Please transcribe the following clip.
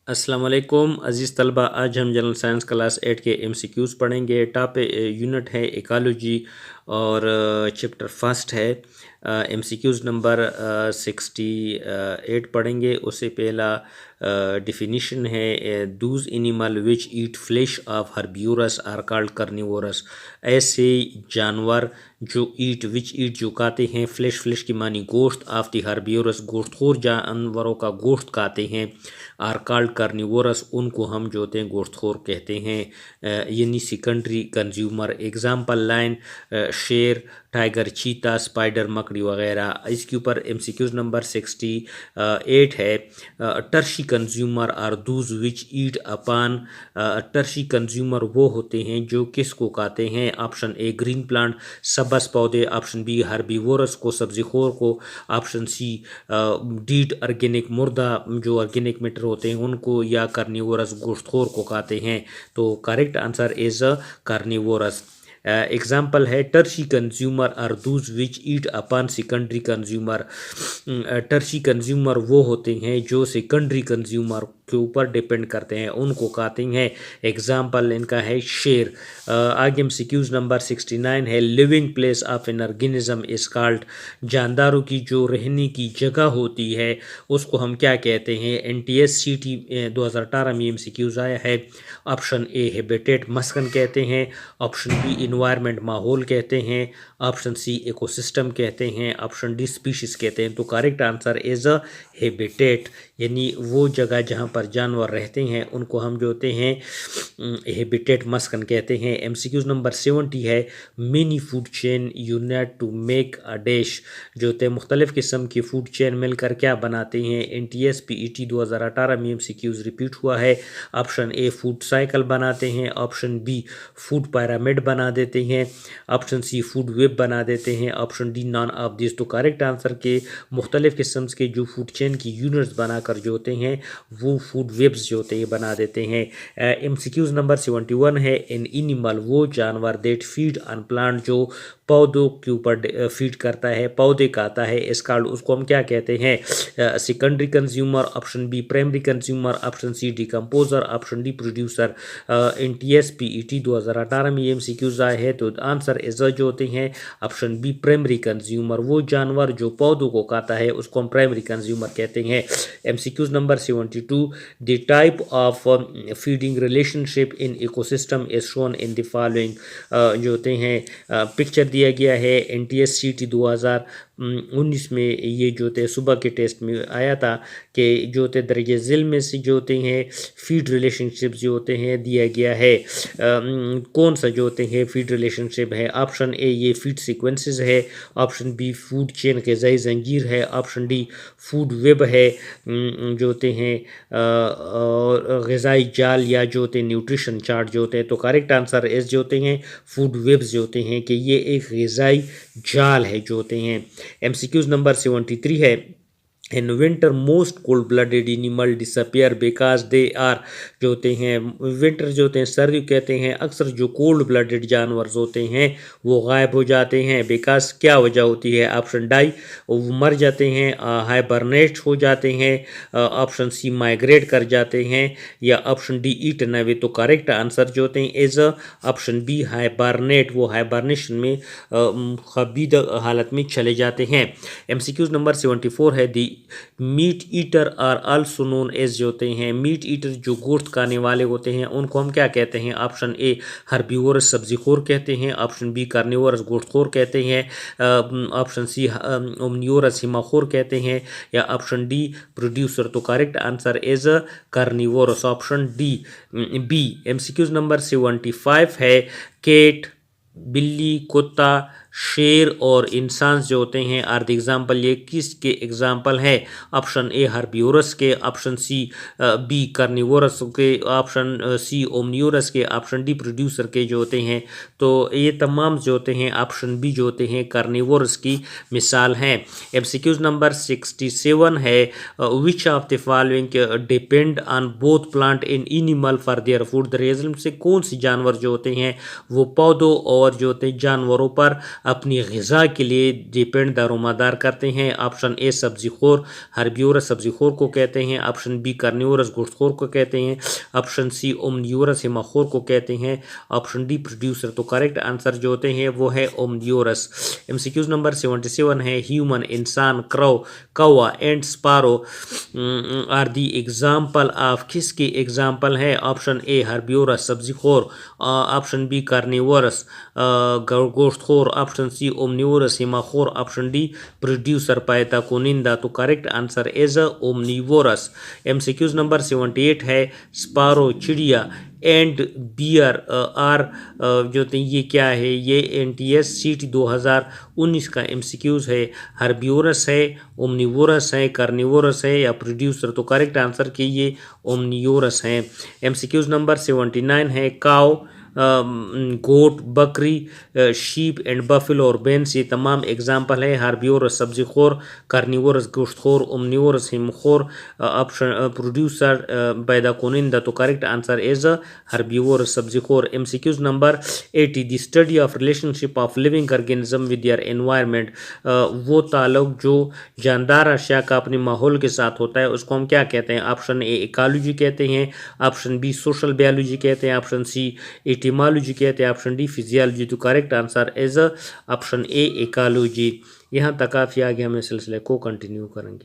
अस्सलाम वालेकुम अज़ीज़ तलबा, आज हम जनरल साइंस क्लास 8 के एमसीक्यूज़ पढ़ेंगे। टॉप यूनिट है इकोलॉजी और चैप्टर फर्स्ट है। एमसीक्यूज़ नंबर 68 पढ़ेंगे। उससे पहला डिफिनीशन है those animal which eat flesh of herbivorous are called carnivorous. ऐसे जानवर जो जो खाते हैं फ्लेश की मानी गोश्त, ऑफ द हर्ब्यूरस गोश्तखोर जानवरों का गोश्त खाते हैं, आर कॉल्ड कार्निवोरस उनको हम जो होते हैं गोश्तखोर कहते हैं। यानी सेकेंडरी कंज्यूमर। एग्जाम्पल लाइन शेर, टाइगर, चीता, स्पाइडर, मकड़ी वगैरह। इसके ऊपर एमसीक्यूज नंबर 68 है। Tertiary consumer are those which eat upon. Tertiary consumer वो होते हैं जो किसको खाते हैं? ऑप्शन ए ग्रीन प्लांट, सबस पौधे, ऑप्शन बी हर्बीवोरस को, सब्जीखोर को, ऑप्शन सी डीट ऑर्गेनिक मुर्दा जो ऑर्गेनिक मैटर होते हैं उनको, या कार्निवोरस गोश्तखोर को खाते हैं। तो correct answer is carnivorous. Example है tertiary consumer are those which eat upon secondary consumer. Tertiary consumer वो होते हैं जो सेकेंडरी कंज्यूमर के ऊपर डिपेंड करते हैं, उनको खाते हैं। एग्जाम्पल इनका है शेर। आगे एमसीक्यूज नंबर 69 है। Living place of an organism is called. जानदारों की जो रहने की जगह होती है उसको हम क्या कहते हैं? NTSCT 2018 में एमसीक्यूज आया है। ऑप्शन ए हैबिटेट मस्कन कहते हैं, ऑप्शन बी इन्वायरमेंट माहौल कहते हैं, ऑप्शन सी इकोसिस्टम कहते हैं, ऑप्शन डी स्पीशीज कहते हैं। तो करेक्ट आंसर इज हैबिटेट, यानी वो जगह जहाँ पर जानवर रहते हैं उनको हम जो होते हैं हैबिटेट मस्कन कहते हैं। एमसीक्यूज नंबर 70 है। Many food chain unite to make a dish. जो होते हैं मुख्तलिफ किस्म की फूड चेन मिलकर क्या बनाते हैं? NTSPET 2018 में एमसीक्यूज रिपीट हुआ है। ऑप्शन ए फूड साइकिल बनाते हैं, ऑप्शन बी फूड पिरामिड बना देते हैं, ऑप्शन सी फूड वेब बना देते हैं, option D none of this. तो करेक्ट आंसर के मुख्तलिफ किस्म के जो फूड चेन की यूनिट्स बनाकर जो होते हैं वो फूड वेब्स जो होते हैं बना देते हैं। एमसीक्यूज नंबर 71 है। एन एनिमल वो जानवर दैट फीड ऑन प्लांट जो पौधों के ऊपर फीड करता है, पौधे खाता है, इसका उसको हम क्या कहते हैं? Secondary consumer, option B primary consumer, option C decomposer, option D producer. NTSPET 2018 में एमसीक्यूज आए हैं। तो आंसर इज जो होते हैं ऑप्शन बी प्राइमरी कंज्यूमर। वो जानवर जो पौधों को खाता है उसको हम प्राइमरी कंज्यूमर कहते हैं। MCQs number 72। The type of feeding relationship in ecosystem is shown in the following. जो होते हैं पिक्चर दिया गया है NTSCT 2019 में। ये जो होते हैं सुबह के टेस्ट में आया था कि जो होते हैं दर्जे झिल में से जो होते हैं फीड रिलेशनशिप जो होते हैं दिया गया है। कौन सा जो होते हैं फीड रिलेशनशिप है? ऑप्शन ए ये फीड सीक्वेंसेस है, ऑप्शन बी फूड चेन ग़िज़ाई जंजीर है, ऑप्शन डी फूड वेब है जो होते हैं और ग़िज़ाई जाल या जो होते हैं न्यूट्रिशन चार्ट जो होते हैं। तो करेक्ट आंसर इस जो होते हैं फूड वेब्स जो होते हैं कि ये एक ग़िज़ाई जाल है जो होते हैं। एमसीक्यूज नंबर 73 है। In winter most cold blooded animal disappear because they are. जो होते हैं विंटर जो होते हैं सर्दी कहते हैं, अक्सर जो कोल्ड ब्लडेड जानवर होते हैं वो गायब हो जाते हैं। बिकॉज क्या वजह होती है? ऑप्शन डाई वो मर जाते हैं, हाइबरनेट हो जाते हैं, ऑप्शन सी माइग्रेट कर जाते हैं, या ऑप्शन डी ईटन अवे। तो करेक्ट आंसर जो होते हैं इज ऑप्शन बी हाइबरनेट। वो हाइबरनेशन में खबीद हालत में चले जाते हैं। एमसीक्यूज नंबर 74 है। The meat eater are also known as जो होते हैं मीट ईटर जो गोश्त खाने वाले होते हैं उनको हम क्या कहते हैं? ऑप्शन ए हर्बीवोरस सब्जीखोर कहते हैं, ऑप्शन बी कार्निवोरस गोश्तखोर कहते हैं, ऑप्शन सी ओमनिवोरस हिमाखोर कहते हैं, या ऑप्शन डी प्रोड्यूसर। तो correct answer is carnivorous, option D B. MCQs number 75 है। केट, बिल्ली, कुत्ता, शेर और इंसान जो होते हैं आर द एग्जाम्पल। ये किसके एग्जाम्पल है? ऑप्शन ए हर्बीवोरस के, ऑप्शन सी बी कार्निवोरस के, ऑप्शन सी ओमनिवोरस के, ऑप्शन डी प्रोड्यूसर के जो होते हैं। तो ये तमाम जो होते हैं ऑप्शन बी जो होते हैं कार्निवोरस की मिसाल हैं। एमसीक्यूज नंबर 67 है। Which of the following depend on both plant and animal for their food. दरअसल से कौन सी जानवर जो होते हैं वो पौधों और जो होते हैं जानवरों पर अपनी ग़िज़ा के लिए डिपेंड दारोमदार करते हैं। ऑप्शन ए सब्ज़ी खोर हर्बिवोरस सब्ज़ी खोर को कहते हैं। ऑप्शन बी कार्निवोरस गोश्तखोर को कहते हैं। ऑप्शन सी ओमनिवोरस हिमाखोर को कहते हैं। Option D producer. तो करेक्ट आंसर जो होते हैं वो है ओमनिवोरस। एमसीक्यूज नंबर 77 है ह्यूमन इंसान क्रो कौवा and sparrow are the example of किसकी एग्जाम्पल है। ऑप्शन ए हर्बिवोरस सब्ज़ी खोर, ऑप्शन बी कार्निवोरस गोश्तखोर, ऑप्शन सी ओमनिवोरस हिमाखोर, ऑप्शन डी प्रोड्यूसर पैदा कुनिंदा। तो correct answer is omnivorous. MCQs number 78 है स्पारो चिड़िया एंड बियर आर जो ये क्या है, ये एनटीएस सीट 2019 का एमसीक्यूज है। हर्बिवोरस है, ओमनिवोरस है, कार्निवोरस है या प्रोड्यूसर। तो करेक्ट आंसर कि ये ओमनिवोरस है। एमसीक्यूज नंबर 79 है काउ गोट बकरी शीप एंड बफेलो और बेन्स, ये तमाम एग्जाम्पल है हार्बिवोरस सब्जी खोर, कार्निवोरस गोश्तखोर, ओमनिवोरस हिमखोर, ऑप्शन प्रोड्यूसर पैदा कुनिंदा। तो करेक्ट आंसर इज हार्बिवोरस सब्जी खोर। MCQs number 80 the study of relationship of living organism with their environment, वो ताल्लुक जो जानदार अशिया का अपने माहौल के साथ होता है उसको हम क्या कहते हैं। ऑप्शन ए इकोलॉजी कहते हैं, ऑप्शन बी सोशल बायोलॉजी कहते हैं, ऑप्शन सी एटिमोलॉजी कहते हैं, ऑप्शन डी फिजियोलॉजी। तो correct answer is option A ecology. यहाँ तक काफ़ी आगे हम इस सिलसिले को कंटिन्यू करेंगे।